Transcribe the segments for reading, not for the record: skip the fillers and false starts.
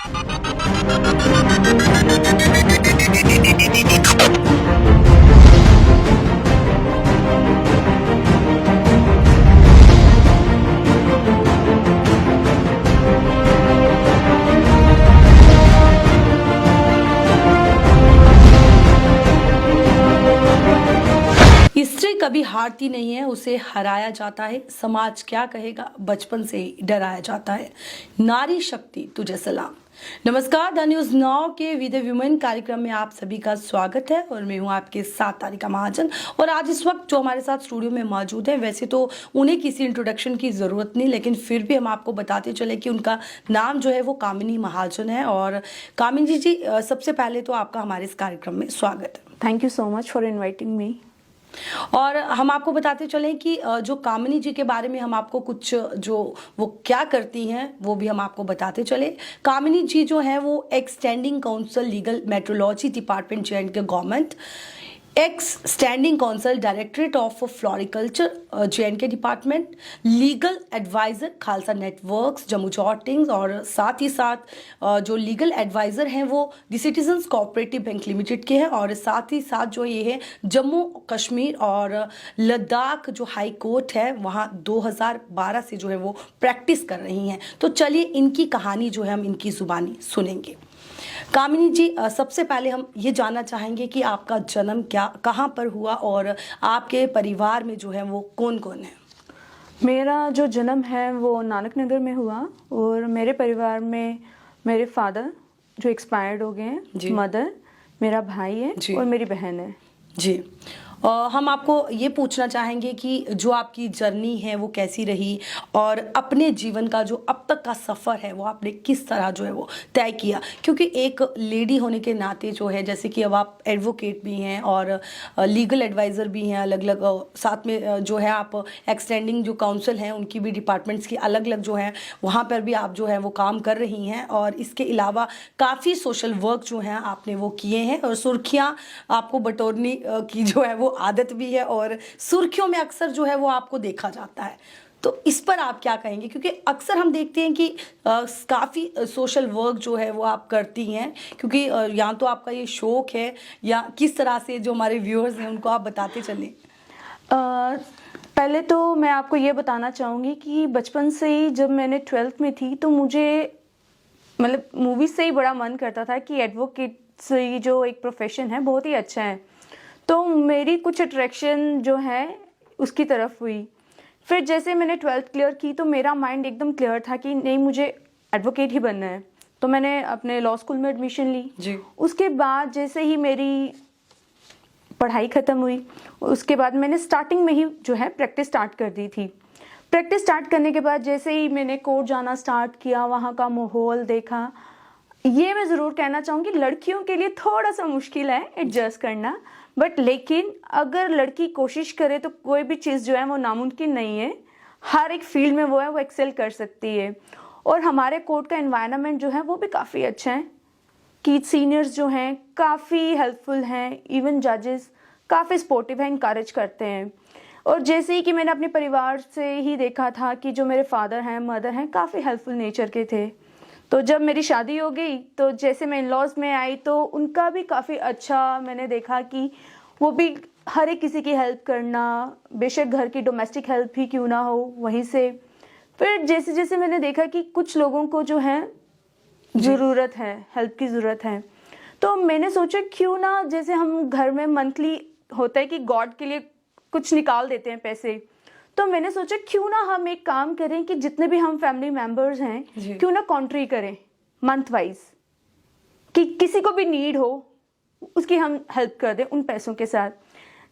स्त्री कभी हारती नहीं है, उसे हराया जाता है। समाज क्या कहेगा, बचपन से ही डराया जाता है। नारी शक्ति तुझे सलाम। नमस्कार, द न्यूज नाउ के विद वुमेन कार्यक्रम में आप सभी का स्वागत है और मैं हूं आपके साथ तारिका महाजन। और आज इस वक्त जो हमारे साथ स्टूडियो में मौजूद है, वैसे तो उन्हें किसी इंट्रोडक्शन की ज़रूरत नहीं, लेकिन फिर भी हम आपको बताते चले कि उनका नाम जो है वो कामिनी महाजन है। और कामिनी जी, सबसे पहले तो आपका हमारे इस कार्यक्रम में स्वागत है। Thank you so much for inviting me. और हम आपको बताते चलें कि जो कामिनी जी के बारे में हम आपको कुछ जो वो क्या करती हैं वो भी हम आपको बताते चले। कामिनी जी जो है वो ex standing council legal metrology department J government, ex standing council directorate of floriculture J department, legal adviser Khalsa networks Jammu jottings, और साथ ही साथ जो लीगल एडवाइज़र हैं वो the citizens cooperative bank limited के हैं। और साथ ही साथ जो ये है जम्मू कश्मीर और लद्दाख जो हाई कोर्ट है वहाँ 2012 से जो है वो प्रैक्टिस कर रही हैं। तो चलिए इनकी कहानी जो है हम इनकी ज़ुबानी सुनेंगे। कामिनी जी, सबसे पहले हम ये जानना चाहेंगे कि आपका जन्म कहाँ पर हुआ और आपके परिवार में जो है वो कौन कौन है। मेरा जो जन्म है वो नानक नगर में हुआ और मेरे परिवार में मेरे फादर जो एक्सपायर्ड हो गए हैं, मदर, मेरा भाई है और मेरी बहन है जी। हम आपको ये पूछना चाहेंगे कि जो आपकी जर्नी है वो कैसी रही और अपने जीवन का जो अब तक का सफ़र है वो आपने किस तरह जो है वो तय किया, क्योंकि एक लेडी होने के नाते जो है, जैसे कि अब आप एडवोकेट भी हैं और लीगल एडवाइज़र भी हैं अलग अलग, साथ में जो है आप एक्सटेंडिंग जो काउंसिल हैं उनकी भी डिपार्टमेंट्स की अलग अलग जो है वहाँ पर भी आप जो है वो काम कर रही हैं। और इसके अलावा काफ़ी सोशल वर्क जो हैं आपने वो किए हैं और सुर्खियाँ आपको बटोरने की जो है वो आदत भी है और सुर्खियों में अक्सर जो है वो आपको देखा जाता है। तो इस पर आप क्या कहेंगे, क्योंकि अक्सर हम देखते हैं कि काफ़ी सोशल वर्क जो है वो आप करती हैं, क्योंकि या तो आपका ये शौक है या किस तरह से जो हमारे व्यूअर्स हैं उनको आप बताते चलें। पहले तो मैं आपको ये बताना चाहूँगी कि बचपन से ही जब मैंने 12th में थी तो मुझे मतलब मूवीज से ही बड़ा मन करता था कि एडवोकेट से जो एक प्रोफेशन है बहुत ही अच्छा है। तो मेरी कुछ अट्रैक्शन जो है उसकी तरफ हुई। फिर जैसे मैंने 12th क्लियर की तो मेरा माइंड एकदम क्लियर था कि नहीं, मुझे एडवोकेट ही बनना है। तो मैंने अपने लॉ स्कूल में एडमिशन ली जी। उसके बाद जैसे ही मेरी पढ़ाई ख़त्म हुई उसके बाद मैंने स्टार्टिंग में ही जो है प्रैक्टिस स्टार्ट कर दी थी। प्रैक्टिस स्टार्ट करने के बाद जैसे ही मैंने कोर्ट जाना स्टार्ट किया, वहाँ का माहौल देखा, ये मैं ज़रूर कहना चाहूँगी लड़कियों के लिए थोड़ा सा मुश्किल है एडजस्ट करना, बट लेकिन अगर लड़की कोशिश करे तो कोई भी चीज़ जो है वो नामुमकिन नहीं है। हर एक फील्ड में वो है वो एक्सेल कर सकती है। और हमारे कोर्ट का एनवायरनमेंट जो है वो भी काफ़ी अच्छा है कि सीनियर्स जो हैं काफ़ी हेल्पफुल हैं, इवन जजेस काफ़ी सपोर्टिव हैं, इनकरेज करते हैं। और जैसे ही कि मैंने अपने परिवार से ही देखा था कि जो मेरे फादर हैं, मदर हैं, काफ़ी हेल्पफुल नेचर के थे। तो जब मेरी शादी हो गई तो जैसे मैं इन लॉज में आई तो उनका भी काफ़ी अच्छा मैंने देखा कि वो भी हर एक किसी की हेल्प करना, बेशक घर की डोमेस्टिक हेल्प ही क्यों ना हो वहीं से। फिर जैसे जैसे मैंने देखा कि कुछ लोगों को जो है ज़रूरत है, हेल्प की ज़रूरत है, तो मैंने सोचा क्यों ना, जैसे हम घर में मंथली होता है कि गॉड के लिए कुछ निकाल देते हैं पैसे, तो मैंने सोचा क्यों ना हम एक काम करें कि जितने भी हम फैमिली मेंबर्स हैं क्यों ना कॉन्ट्री करें मंथ वाइज, कि किसी को भी नीड हो उसकी हम हेल्प कर दें उन पैसों के साथ।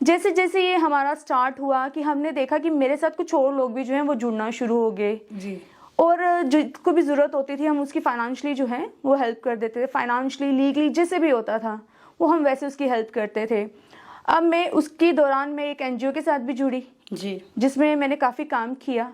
जैसे जैसे ये हमारा स्टार्ट हुआ कि हमने देखा कि मेरे साथ कुछ और लोग भी जो हैं वो जुड़ना शुरू हो गए जी। और जिसको भी ज़रूरत होती थी हम उसकी फाइनेंशियली जो है वो हेल्प कर देते थे, फाइनेंशियली, लीगली, जैसे भी होता था वो हम वैसे उसकी हेल्प करते थे। अब मैं उसके दौरान में एक एनजीओ के साथ भी जुड़ी जी, जिसमें मैंने काफ़ी काम किया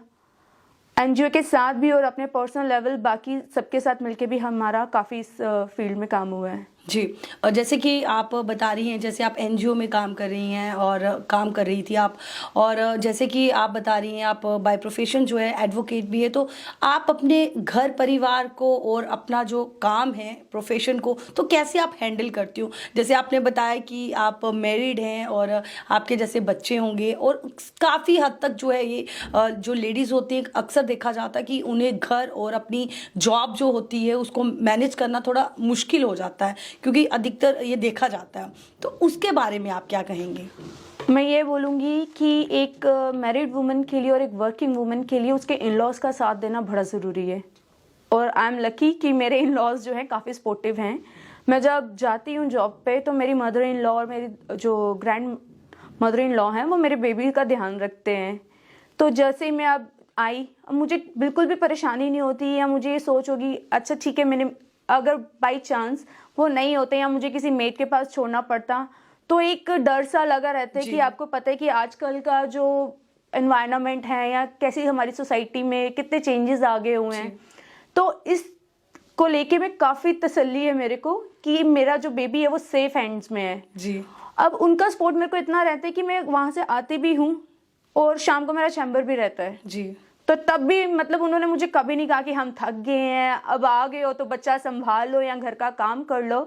एनजीओ के साथ भी और अपने पर्सनल लेवल बाकी सबके साथ मिलके भी हमारा काफ़ी इस फील्ड में काम हुआ है जी। और जैसे कि आप बता रही हैं, जैसे आप एनजीओ में काम कर रही हैं और काम कर रही थी आप, और जैसे कि आप बता रही हैं आप बाय प्रोफेशन जो है एडवोकेट भी है, तो आप अपने घर परिवार को और अपना जो काम है प्रोफेशन को तो कैसे आप हैंडल करती हो? जैसे आपने बताया कि आप मैरिड हैं और आपके जैसे बच्चे होंगे, और काफ़ी हद तक जो है ये जो लेडीज़ होती हैं अक्सर देखा जाता है कि उन्हें घर और अपनी जॉब जो होती है उसको मैनेज करना थोड़ा मुश्किल हो जाता है, क्योंकि अधिकतर ये देखा जाता है। तो उसके बारे में आप क्या कहेंगे? मैं ये बोलूँगी कि एक मैरिड वुमन के लिए और एक वर्किंग वुमन के लिए उसके इन लॉज का साथ देना बड़ा ज़रूरी है। और आई एम लकी कि मेरे इन लॉज जो हैं काफ़ी सपोर्टिव हैं। मैं जब जाती हूँ जॉब पे तो मेरी मदर इन लॉ और मेरी जो ग्रैंड मदर इन लॉ हैं वो मेरे बेबी का ध्यान रखते हैं। तो जैसे ही मैं अब आई, अब मुझे बिल्कुल भी परेशानी नहीं होती, या मुझे ये सोच होगी अच्छा ठीक है मैंने अगर बाई चांस वो नहीं होते या मुझे किसी मेड के पास छोड़ना पड़ता, तो एक डर सा लगा रहता है जी। कि आपको पता है कि आजकल का जो एनवायरनमेंट है या कैसी हमारी सोसाइटी में कितने चेंजेस आ गए हुए हैं। तो इस को लेके मैं काफ़ी तसल्ली है मेरे को कि मेरा जो बेबी है वो सेफ हैंड्स में है। जी। अब उनका सपोर्ट मेरे को इतना रहता है कि मैं वहाँ से आती भी हूँ और शाम को मेरा चैम्बर भी रहता है। जी। तो तब भी मतलब उन्होंने मुझे कभी नहीं कहा कि हम थक गए हैं, अब आ गए हो तो बच्चा संभाल लो या घर का काम कर लो,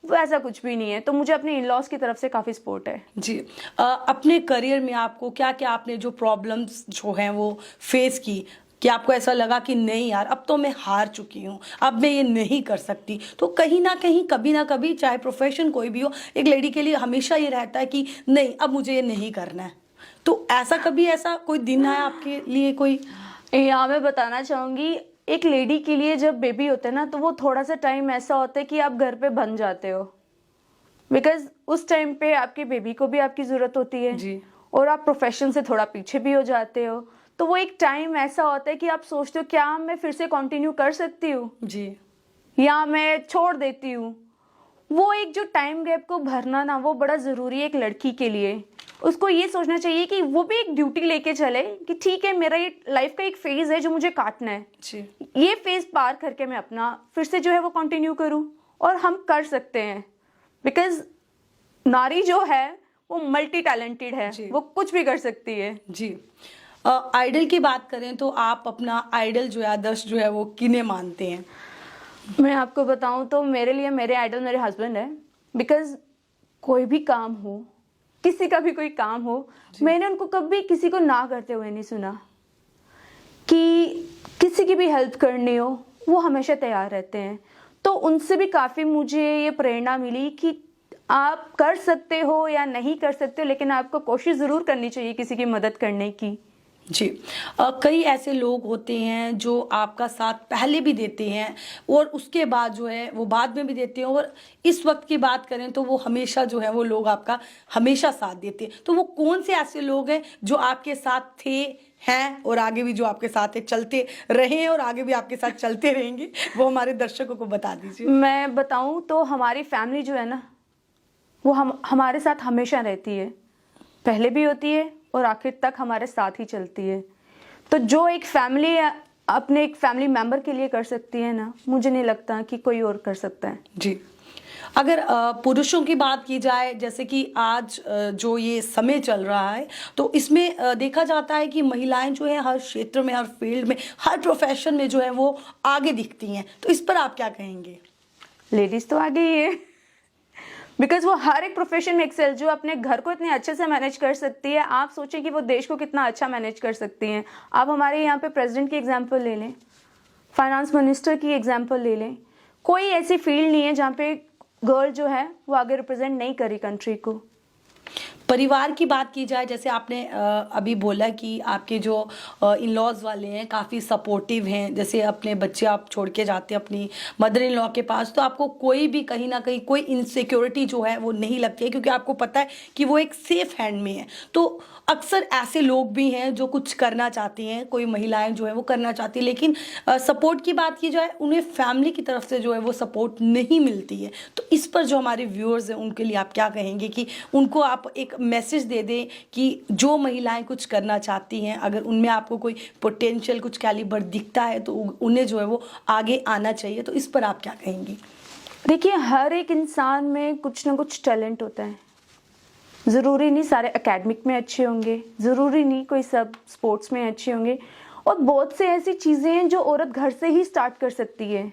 वो ऐसा कुछ भी नहीं है। तो मुझे अपने इन लॉज की तरफ से काफ़ी सपोर्ट है। जी। अपने करियर में आपको क्या क्या आपने जो प्रॉब्लम्स जो हैं वो फेस की, कि आपको ऐसा लगा कि नहीं यार अब तो मैं हार चुकी हूँ, अब मैं ये नहीं कर सकती? तो कहीं ना कहीं कभी ना कभी चाहे प्रोफेशन कोई भी हो, एक लेडी के लिए हमेशा ये रहता है कि नहीं अब मुझे ये नहीं करना है। तो ऐसा कभी ऐसा कोई दिन आया आपके लिए कोई? यहाँ मैं बताना चाहूँगी, एक लेडी के लिए जब बेबी होता है ना तो वो थोड़ा सा टाइम ऐसा होता है कि आप घर पे बन जाते हो, बिकॉज उस टाइम पे आपके बेबी को भी आपकी ज़रूरत होती है जी। और आप प्रोफेशन से थोड़ा पीछे भी हो जाते हो। तो वो एक टाइम ऐसा होता है कि आप सोचते हो क्या मैं फिर से कंटिन्यू कर सकती हूँ जी। या मैं छोड़ देती हूँ। वो एक जो टाइम गैप को भरना ना वो बड़ा ज़रूरी है एक लड़की के लिए। उसको ये सोचना चाहिए कि वो भी एक ड्यूटी लेके चले कि ठीक है मेरा ये लाइफ का एक फेज़ है जो मुझे काटना है, जी। ये फेज़ पार करके मैं अपना फिर से जो है वो कंटिन्यू करूँ। और हम कर सकते हैं, बिकॉज नारी जो है वो मल्टी टैलेंटेड है, जी। वो कुछ भी कर सकती है। जी। आइडल की बात करें तो आप अपना आइडल जो है आदर्श जो है वो किन्हें मानते हैं? मैं आपको बताऊं तो मेरे लिए मेरे आइडल मेरे हस्बैंड है, बिकॉज कोई भी काम हो, किसी का भी कोई काम हो, मैंने उनको कभी किसी को ना करते हुए नहीं सुना। कि किसी की भी हेल्प करनी हो वो हमेशा तैयार रहते हैं। तो उनसे भी काफ़ी मुझे ये प्रेरणा मिली कि आप कर सकते हो या नहीं कर सकते हो, लेकिन आपको कोशिश ज़रूर करनी चाहिए किसी की मदद करने की। जी। कई ऐसे लोग होते हैं जो आपका साथ पहले भी देते हैं और उसके बाद जो है वो बाद में भी देते हैं, और इस वक्त की बात करें तो वो हमेशा जो है वो लोग आपका हमेशा साथ देते हैं। तो वो कौन से ऐसे लोग हैं जो आपके साथ थे, हैं और आगे भी जो आपके साथ है चलते रहे हैं और आगे भी आपके साथ चलते रहेंगे, वो हमारे दर्शकों को बता दीजिए। मैं बताऊं तो हमारी फैमिली जो है ना वो हमारे साथ हमेशा रहती है, पहले भी होती है और आखिर तक हमारे साथ ही चलती है। तो जो एक फैमिली अपने एक फैमिली मेंबर के लिए कर सकती है ना, मुझे नहीं लगता कि कोई और कर सकता है। जी। अगर पुरुषों की बात की जाए, जैसे कि आज जो ये समय चल रहा है तो इसमें देखा जाता है कि महिलाएं जो है हर क्षेत्र में, हर फील्ड में, हर प्रोफेशन में जो है वो आगे दिखती हैं। तो इस पर आप क्या कहेंगे? लेडीज तो आगे ही है, बिकॉज वो हर एक प्रोफेशन में एक्सेल, जो अपने घर को इतने अच्छे से मैनेज कर सकती है। आप सोचें कि वो देश को कितना अच्छा मैनेज कर सकती हैं। आप हमारे यहाँ पे प्रेसिडेंट की एग्जांपल ले लें, फाइनेंस मिनिस्टर की एग्जांपल ले लें, कोई ऐसी फील्ड नहीं है जहाँ पे गर्ल जो है वो आगे रिप्रेजेंट नहीं करी कंट्री को। परिवार की बात की जाए, जैसे आपने अभी बोला कि आपके जो इन लॉज वाले हैं काफ़ी सपोर्टिव हैं, जैसे अपने बच्चे आप छोड़ के जाते हैं अपनी मदर इन लॉ के पास, तो आपको कोई भी कहीं ना कहीं कोई इनसिक्योरिटी जो है वो नहीं लगती है, क्योंकि आपको पता है कि वो एक सेफ हैंड में है। तो अक्सर ऐसे लोग भी हैं जो कुछ करना चाहती हैं, कोई महिलाएं जो है वो करना चाहती है, लेकिन सपोर्ट की बात की जाए उन्हें फैमिली की तरफ से जो है वो सपोर्ट नहीं मिलती है। तो इस पर जो हमारे व्यूअर्स हैं उनके लिए आप क्या कहेंगे कि उनको आप एक मैसेज दे दें कि जो महिलाएं कुछ करना चाहती हैं, अगर उनमें आपको कोई पोटेंशियल कुछ कैलिबर दिखता है तो उन्हें जो है वो आगे आना चाहिए। तो इस पर आप क्या कहेंगी? देखिए, हर एक इंसान में कुछ ना कुछ टैलेंट होता है। ज़रूरी नहीं सारे एकेडमिक में अच्छे होंगे, ज़रूरी नहीं कोई सब स्पोर्ट्स में अच्छे होंगे, और बहुत से ऐसी चीज़ें हैं जो औरत घर से ही स्टार्ट कर सकती है,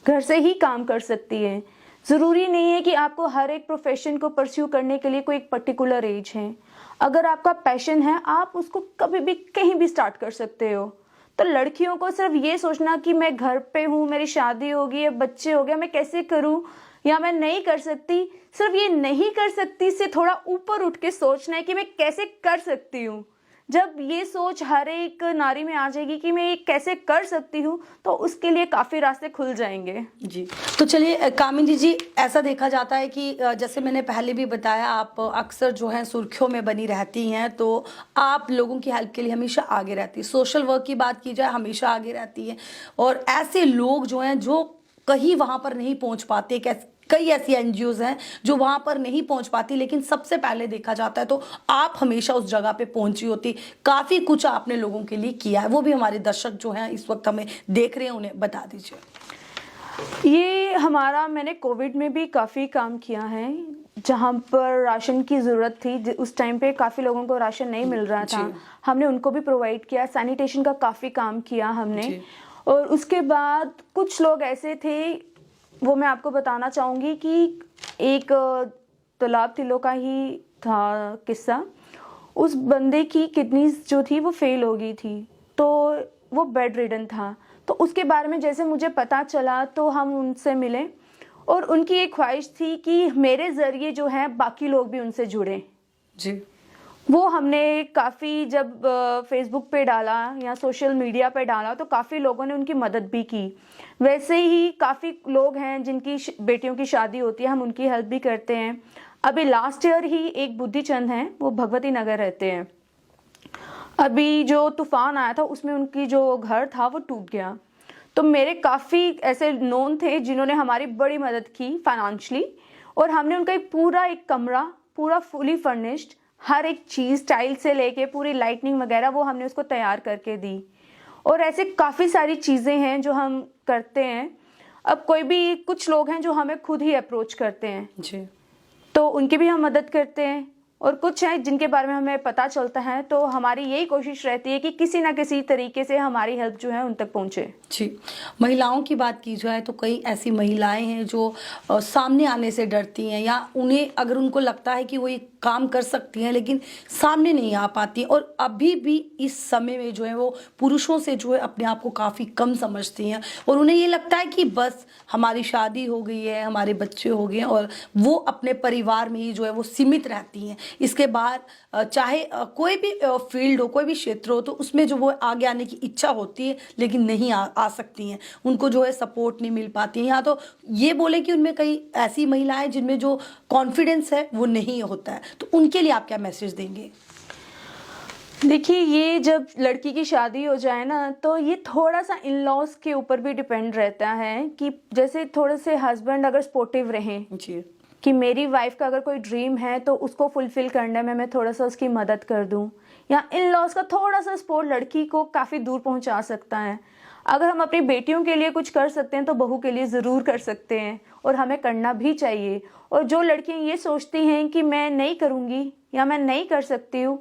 घर से ही काम कर सकती है। ज़रूरी नहीं है कि आपको हर एक प्रोफेशन को परस्यू करने के लिए कोई एक पर्टिकुलर एज है। अगर आपका पैशन है, आप उसको कभी भी कहीं भी स्टार्ट कर सकते हो। तो लड़कियों को सिर्फ ये सोचना कि मैं घर पे हूँ, मेरी शादी होगी या बच्चे हो गया, मैं कैसे करूँ या मैं नहीं कर सकती, सिर्फ ये नहीं कर सकती से थोड़ा ऊपर उठ के सोचना है कि मैं कैसे कर सकती हूँ। जब ये सोच हर एक नारी में आ जाएगी कि मैं ये कैसे कर सकती हूँ, तो उसके लिए काफ़ी रास्ते खुल जाएंगे। जी, तो चलिए कामिनी जी, ऐसा देखा जाता है कि जैसे मैंने पहले भी बताया, आप अक्सर जो है सुर्खियों में बनी रहती हैं, तो आप लोगों की हेल्प के लिए हमेशा आगे रहती है। सोशल वर्क की बात की जाए, हमेशा आगे रहती है। और ऐसे लोग जो हैं जो कहीं वहाँ पर नहीं पहुँच पाते, कई ऐसी एनजीओज हैं जो वहां पर नहीं पहुंच पाती, लेकिन सबसे पहले देखा जाता है तो आप हमेशा उस जगह पे पहुंची होती। काफी कुछ आपने लोगों के लिए किया है, वो भी हमारे दर्शक जो हैं इस वक्त हमें देख रहे हैं, उन्हें बता दीजिए। ये हमारा, मैंने कोविड में भी काफ़ी काम किया है, जहाँ पर राशन की ज़रूरत थी। उस टाइम पे काफ़ी लोगों को राशन नहीं मिल रहा था, हमने उनको भी प्रोवाइड किया। सैनिटेशन का काफ़ी काम किया हमने। और उसके बाद कुछ लोग ऐसे थे, वो मैं आपको बताना चाहूँगी कि एक तालाब तिलो का ही था किस्सा। उस बंदे की किडनीज जो थी वो फेल हो गई थी, तो वो बेड रिडन था। तो उसके बारे में जैसे मुझे पता चला तो हम उनसे मिले, और उनकी एक ख्वाहिश थी कि मेरे ज़रिए जो है बाकी लोग भी उनसे जुड़ें। जी, वो हमने काफ़ी जब फेसबुक पे डाला या सोशल मीडिया पे डाला तो काफ़ी लोगों ने उनकी मदद भी की। वैसे ही काफ़ी लोग हैं जिनकी बेटियों की शादी होती है, हम उनकी हेल्प भी करते हैं। अभी लास्ट ईयर ही एक बुद्धि चंद हैं, वो भगवती नगर रहते हैं। अभी जो तूफान आया था उसमें उनकी जो घर था वो टूट गया। तो मेरे काफ़ी ऐसे नोन थे जिन्होंने हमारी बड़ी मदद की फाइनेंशली, और हमने उनका एक कमरा पूरा फुली फर्निश्ड, हर एक चीज़ टाइल से लेके पूरी लाइटनिंग वगैरह वो हमने उसको तैयार करके दी। और ऐसे काफ़ी सारी चीज़ें हैं जो हम करते हैं। अब कुछ लोग हैं जो हमें खुद ही अप्रोच करते हैं, जी, तो उनकी भी हम मदद करते हैं। और कुछ हैं जिनके बारे में हमें पता चलता है, तो हमारी यही कोशिश रहती है कि किसी ना किसी तरीके से हमारी हेल्प जो है उन तक पहुंचे। जी। महिलाओं की बात की जाए तो कई ऐसी महिलाएं हैं जो सामने आने से डरती हैं, या उन्हें अगर उनको लगता है कि वो ये काम कर सकती हैं लेकिन सामने नहीं आ पाती, और अभी भी इस समय में जो है वो पुरुषों से जो है अपने आप को काफ़ी कम समझती हैं, और उन्हें ये लगता है कि बस हमारी शादी हो गई है, हमारे बच्चे हो गए हैं, और वो अपने परिवार में ही जो है वो सीमित रहती हैं। इसके बाद चाहे कोई भी फील्ड हो, कोई भी क्षेत्र हो, तो उसमें जो वो आगे आने की इच्छा होती है लेकिन नहीं आ सकती हैं, उनको जो है सपोर्ट नहीं मिल पाती है। या तो ये बोले कि उनमें कई ऐसी महिलाएं जिनमें जो कॉन्फिडेंस है वो नहीं होता है, तो उनके लिए आप क्या मैसेज देंगे? देखिए, ये जब लड़की की शादी हो जाए ना, तो ये थोड़ा सा इन लॉज के ऊपर भी डिपेंड रहता है कि जैसे थोड़े से हस्बैंड अगर सपोर्टिव रहें जी, कि मेरी वाइफ का अगर कोई ड्रीम है तो उसको फुलफिल करने में मैं थोड़ा सा उसकी मदद कर दूं, या इन लॉज का थोड़ा सा सपोर्ट लड़की को काफ़ी दूर पहुंचा सकता है। अगर हम अपनी बेटियों के लिए कुछ कर सकते हैं तो बहू के लिए ज़रूर कर सकते हैं, और हमें करना भी चाहिए। और जो लड़कियां ये सोचती हैं कि मैं नहीं करूँगी या मैं नहीं कर सकती हूँ,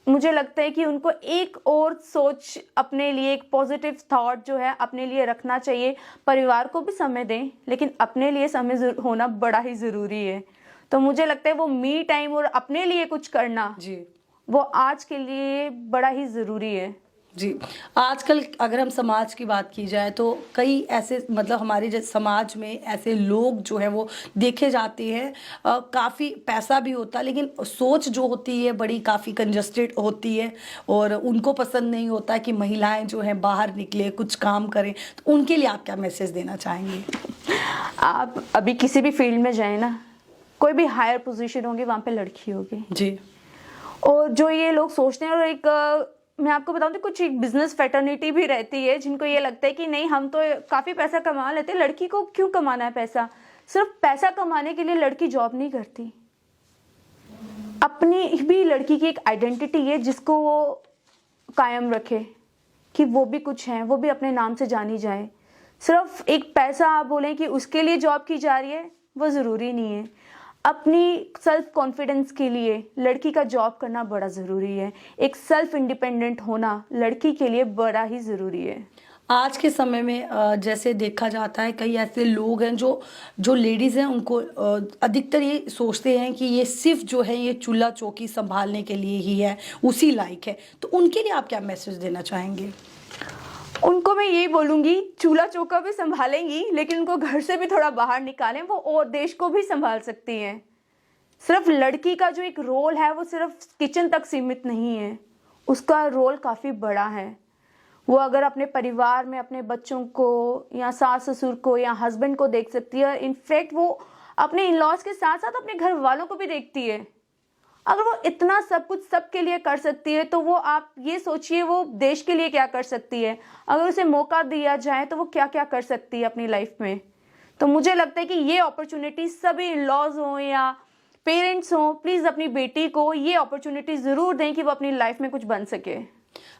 मुझे लगता है कि उनको एक और सोच अपने लिए, एक पॉजिटिव थॉट जो है अपने लिए रखना चाहिए। परिवार को भी समय दें, लेकिन अपने लिए समय होना बड़ा ही ज़रूरी है। तो मुझे लगता है वो मी टाइम और अपने लिए कुछ करना, जी, वो आज के लिए बड़ा ही ज़रूरी है। जी। आजकल अगर हम समाज की बात की जाए तो कई ऐसे, मतलब हमारे समाज में ऐसे लोग जो है वो देखे जाते हैं, काफ़ी पैसा भी होता है लेकिन सोच जो होती है बड़ी काफ़ी कंजस्टेड होती है, और उनको पसंद नहीं होता कि महिलाएं जो हैं बाहर निकले, कुछ काम करें। तो उनके लिए आप क्या मैसेज देना चाहेंगे? आप अभी किसी भी फील्ड में जाए ना, कोई भी हायर पोजीशन होगी वहाँ पे लड़की होगी। जी, और जो ये लोग सोचते हैं, और मैं आपको बताऊं तो कुछ एक बिजनेस फैटर्निटी भी रहती है जिनको ये लगता है कि नहीं, हम तो काफ़ी पैसा कमा लेते हैं, लड़की को क्यों कमाना है पैसा। सिर्फ पैसा कमाने के लिए लड़की जॉब नहीं करती, अपनी भी लड़की की एक आइडेंटिटी है जिसको वो कायम रखे कि वो भी कुछ है, वो भी अपने नाम से जानी जाए। सिर्फ एक पैसा आप बोलें कि उसके लिए जॉब की जा रही है, वो ज़रूरी नहीं है। अपनी सेल्फ कॉन्फिडेंस के लिए लड़की का जॉब करना बड़ा ज़रूरी है। एक सेल्फ इंडिपेंडेंट होना लड़की के लिए बड़ा ही ज़रूरी है। आज के समय में जैसे देखा जाता है कई ऐसे लोग हैं जो जो लेडीज़ हैं उनको अधिकतर ये सोचते हैं कि ये सिर्फ जो है ये चूल्हा चौकी संभालने के लिए ही है, उसी लायक है। तो उनके लिए आप क्या मैसेज देना चाहेंगे? उनको मैं यही बोलूँगी, चूल्हा चौका भी संभालेंगी लेकिन उनको घर से भी थोड़ा बाहर निकालें, वो और देश को भी संभाल सकती हैं। सिर्फ लड़की का जो एक रोल है वो सिर्फ किचन तक सीमित नहीं है, उसका रोल काफ़ी बड़ा है। वो अगर अपने परिवार में अपने बच्चों को या सास ससुर को या हस्बैंड को देख सकती है, इनफैक्ट वो अपने इन लॉज के साथ साथ अपने घर वालों को भी देखती है। अगर वो इतना सब कुछ सबके लिए कर सकती है तो वो आप ये सोचिए वो देश के लिए क्या कर सकती है। अगर उसे मौका दिया जाए तो वो क्या क्या कर सकती है अपनी लाइफ में। तो मुझे लगता है कि ये अपॉर्चुनिटी सभी इन लॉज हों या पेरेंट्स हों, प्लीज़ अपनी बेटी को ये अपॉर्चुनिटी ज़रूर दें कि वो अपनी लाइफ में कुछ बन सके।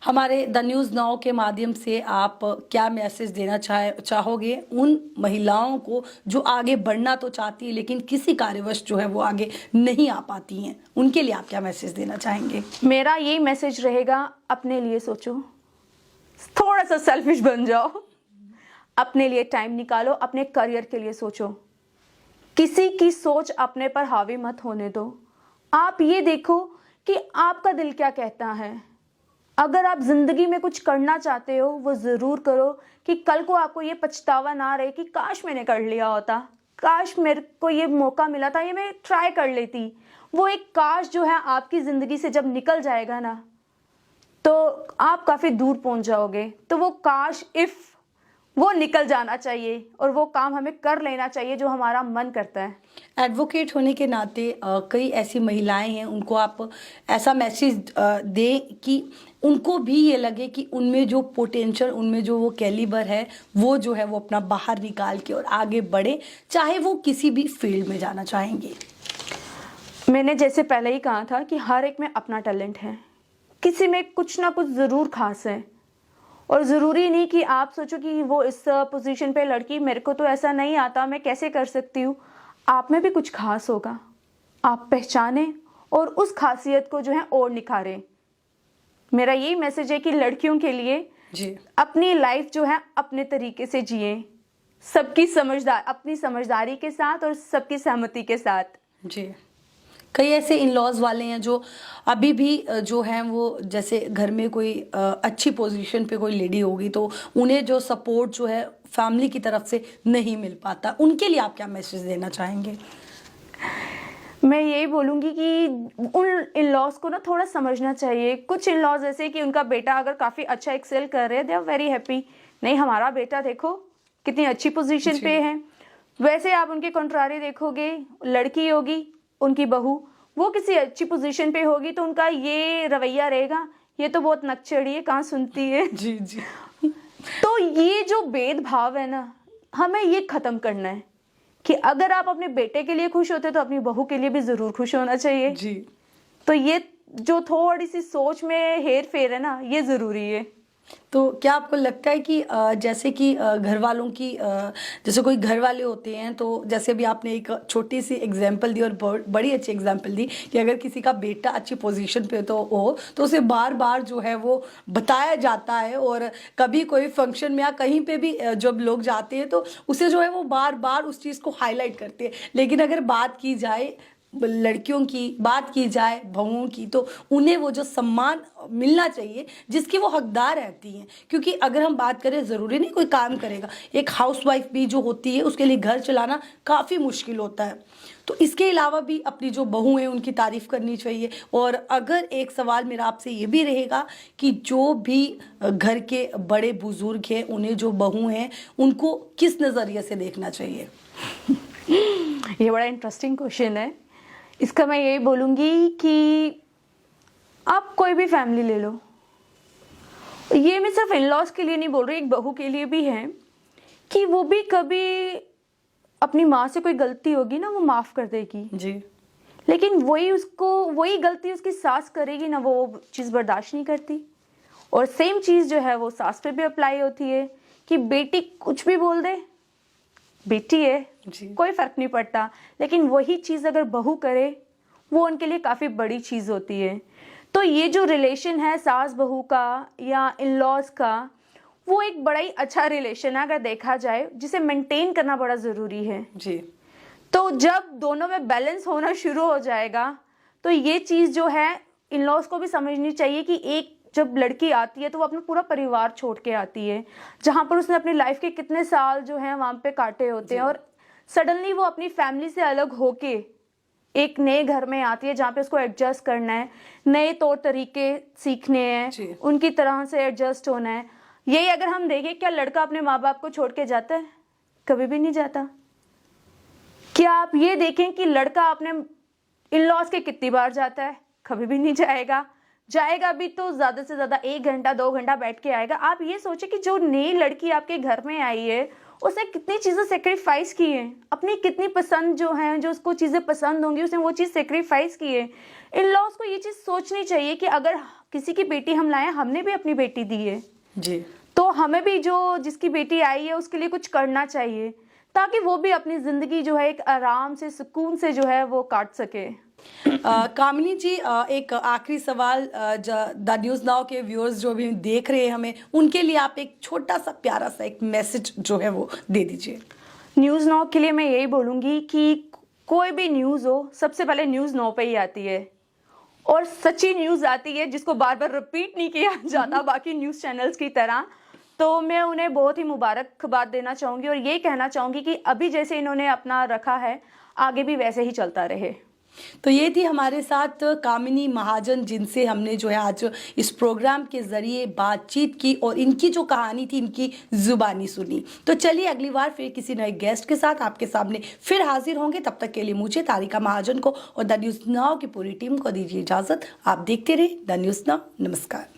हमारे द न्यूज़ नाउ के माध्यम से आप क्या मैसेज देना चाहोगे उन महिलाओं को जो आगे बढ़ना तो चाहती है लेकिन किसी कार्यवश जो है वो आगे नहीं आ पाती हैं, उनके लिए आप क्या मैसेज देना चाहेंगे? मेरा यही मैसेज रहेगा, अपने लिए सोचो, थोड़ा सा सेल्फिश बन जाओ, अपने लिए टाइम निकालो, अपने करियर के लिए सोचो। किसी की सोच अपने पर हावी मत होने दो। आप ये देखो कि आपका दिल क्या कहता है। अगर आप जिंदगी में कुछ करना चाहते हो वो ज़रूर करो कि कल को आपको ये पछतावा ना रहे कि काश मैंने कर लिया होता, काश मेरे को ये मौका मिला था, ये मैं ट्राई कर लेती। वो एक काश जो है आपकी ज़िंदगी से जब निकल जाएगा ना तो आप काफ़ी दूर पहुंच जाओगे। तो वो काश इफ़ वो निकल जाना चाहिए और वो काम हमें कर लेना चाहिए जो हमारा मन करता है। एडवोकेट होने के नाते कई ऐसी महिलाएं हैं, उनको आप ऐसा मैसेज दें कि उनको भी ये लगे कि उनमें जो पोटेंशियल, उनमें जो वो कैलिबर है वो जो है वो अपना बाहर निकाल के और आगे बढ़े, चाहे वो किसी भी फील्ड में जाना चाहेंगे। मैंने जैसे पहले ही कहा था कि हर एक में अपना टैलेंट है, किसी में कुछ ना कुछ ज़रूर खास है। और ज़रूरी नहीं कि आप सोचो कि वो इस पोजीशन पे लड़की, मेरे को तो ऐसा नहीं आता, मैं कैसे कर सकती हूँ। आप में भी कुछ खास होगा, आप पहचानें और उस खासियत को जो है और निखारें। मेरा यही मैसेज है कि लड़कियों के लिए जी, अपनी लाइफ जो है अपने तरीके से जिए, अपनी समझदारी के साथ और सबकी सहमति के साथ। जी। कई ऐसे इन लॉज वाले हैं जो अभी भी जो हैं वो जैसे घर में कोई अच्छी पोजीशन पे कोई लेडी होगी तो उन्हें जो सपोर्ट जो है फैमिली की तरफ से नहीं मिल पाता, उनके लिए आप क्या मैसेज देना चाहेंगे? मैं यही बोलूँगी कि उन इन लॉज को ना थोड़ा समझना चाहिए। कुछ इन लॉज ऐसे कि उनका बेटा अगर काफ़ी अच्छा एक्सेल कर रहे हैं, दे आर वेरी हैप्पी, नहीं हमारा बेटा देखो कितनी अच्छी पोजीशन पे है। वैसे आप उनके कंट्रारी देखोगे, लड़की होगी उनकी बहू, वो किसी अच्छी पोजीशन पे होगी तो उनका ये रवैया रहेगा, ये तो बहुत नकचड़ी है, कहाँ सुनती है। जी जी। तो ये जो भेदभाव है ना, हमें ये खत्म करना है कि अगर आप अपने बेटे के लिए खुश होते तो अपनी बहू के लिए भी जरूर खुश होना चाहिए। जी। तो ये जो थोड़ी सी सोच में हेर फेर है ना, ये जरूरी है। तो क्या आपको लगता है कि जैसे कि घर वालों की जैसे कोई घर वाले होते हैं तो जैसे भी आपने एक छोटी सी एग्जांपल दी और बड़ी अच्छी एग्जांपल दी कि अगर किसी का बेटा अच्छी पोजीशन पे तो हो तो उसे बार बार जो है वो बताया जाता है और कभी कोई फंक्शन में या कहीं पे भी जब लोग जाते हैं तो उसे जो है वो बार बार उस चीज़ को हाईलाइट करते हैं। लेकिन अगर बात की जाए लड़कियों की, बात की जाए बहुओं की, तो उन्हें वो जो सम्मान मिलना चाहिए जिसकी वो हकदार रहती हैं। क्योंकि अगर हम बात करें, ज़रूरी नहीं कोई काम करेगा, एक हाउसवाइफ भी जो होती है उसके लिए घर चलाना काफ़ी मुश्किल होता है। तो इसके अलावा भी अपनी जो बहू हैं उनकी तारीफ़ करनी चाहिए। और अगर एक सवाल मेरा आपसे ये भी रहेगा कि जो भी घर के बड़े बुजुर्ग हैं, उन्हें जो बहू हैं उनको किस नज़रिए से देखना चाहिए? ये बड़ा इंटरेस्टिंग क्वेश्चन है। इसका मैं यही बोलूँगी कि आप कोई भी फैमिली ले लो, ये मैं सिर्फ इन लॉज के लिए नहीं बोल रही, एक बहू के लिए भी है कि वो भी कभी अपनी माँ से कोई गलती होगी ना वो माफ़ कर देगी जी। लेकिन वही गलती उसकी सास करेगी ना, वो चीज़ बर्दाश्त नहीं करती। और सेम चीज़ जो है वो सास पे भी अप्लाई होती है कि बेटी कुछ भी बोल दे, बेटी है, जी। कोई फर्क नहीं पड़ता, लेकिन वही चीज अगर बहू करे वो उनके लिए काफी बड़ी चीज होती है। तो ये जो रिलेशन है सास बहू का या इन लॉज का, वो एक बड़ा ही अच्छा रिलेशन है अगर देखा जाए, जिसे मेंटेन करना बड़ा जरूरी है। जी। तो जब दोनों में बैलेंस होना शुरू हो जाएगा तो ये चीज जो है इन लॉज को भी समझनी चाहिए कि एक जब लड़की आती है तो वो अपना पूरा परिवार छोड़ के आती है, जहां पर उसने अपनी लाइफ के कितने साल जो है वहां पे काटे होते हैं, और सडनली वो अपनी फैमिली से अलग होके एक नए घर में आती है जहाँ पे उसको एडजस्ट करना है, नए तौर तरीके सीखने जी। हैं, उनकी तरह से एडजस्ट होना है। यही अगर हम देखें, क्या लड़का अपने माँ बाप को छोड़ के जाता है? कभी भी नहीं जाता। क्या आप ये देखें कि लड़का अपने इन लॉज के कितनी बार जाता है? कभी भी नहीं जाएगा। जाएगा भी तो ज्यादा से ज्यादा 1 घंटा 2 घंटा बैठ के आएगा। आप ये सोचे कि जो नई लड़की आपके घर में आई है उसने कितनी चीजें सेक्रीफाइस की है, अपनी कितनी पसंद जो है, जो उसको चीजें पसंद होंगी उसने वो चीज सेक्रीफाइस की है। इन लॉज को ये चीज सोचनी चाहिए कि अगर किसी की बेटी हम लाए, हमने भी अपनी बेटी दी है, जी। तो हमें भी जो जिसकी बेटी आई है उसके लिए कुछ करना चाहिए, ताकि वो भी अपनी जिंदगी जो है एक आराम से सुकून से जो है वो काट सके। कामिनी जी, एक आखिरी सवाल, द न्यूज़ नाउ के व्यूअर्स जो भी देख रहे हैं हमें, उनके लिए आप एक छोटा सा प्यारा सा एक मैसेज जो है वो दे दीजिए। न्यूज़ नाउ के लिए मैं यही बोलूँगी कि कोई भी न्यूज़ हो, सबसे पहले न्यूज़ नाउ पे ही आती है, और सच्ची न्यूज़ आती है जिसको बार बार रिपीट नहीं किया जाता बाकी न्यूज़ चैनल्स की तरह। तो मैं उन्हें बहुत ही मुबारकबाद देना चाहूँगी और ये कहना चाहूँगी कि अभी जैसे इन्होंने अपना रखा है, आगे भी वैसे ही चलता रहे। तो ये थी हमारे साथ कामिनी महाजन, जिनसे हमने जो है आज इस प्रोग्राम के ज़रिए बातचीत की और इनकी जो कहानी थी इनकी ज़ुबानी सुनी। तो चलिए अगली बार फिर किसी नए गेस्ट के साथ आपके सामने फिर हाजिर होंगे। तब तक के लिए मुझे, तारिका महाजन को और द न्यूज़ नाउ की पूरी टीम को दीजिए इजाज़त। आप देखते रहे द न्यूज़ नाउ। नमस्कार।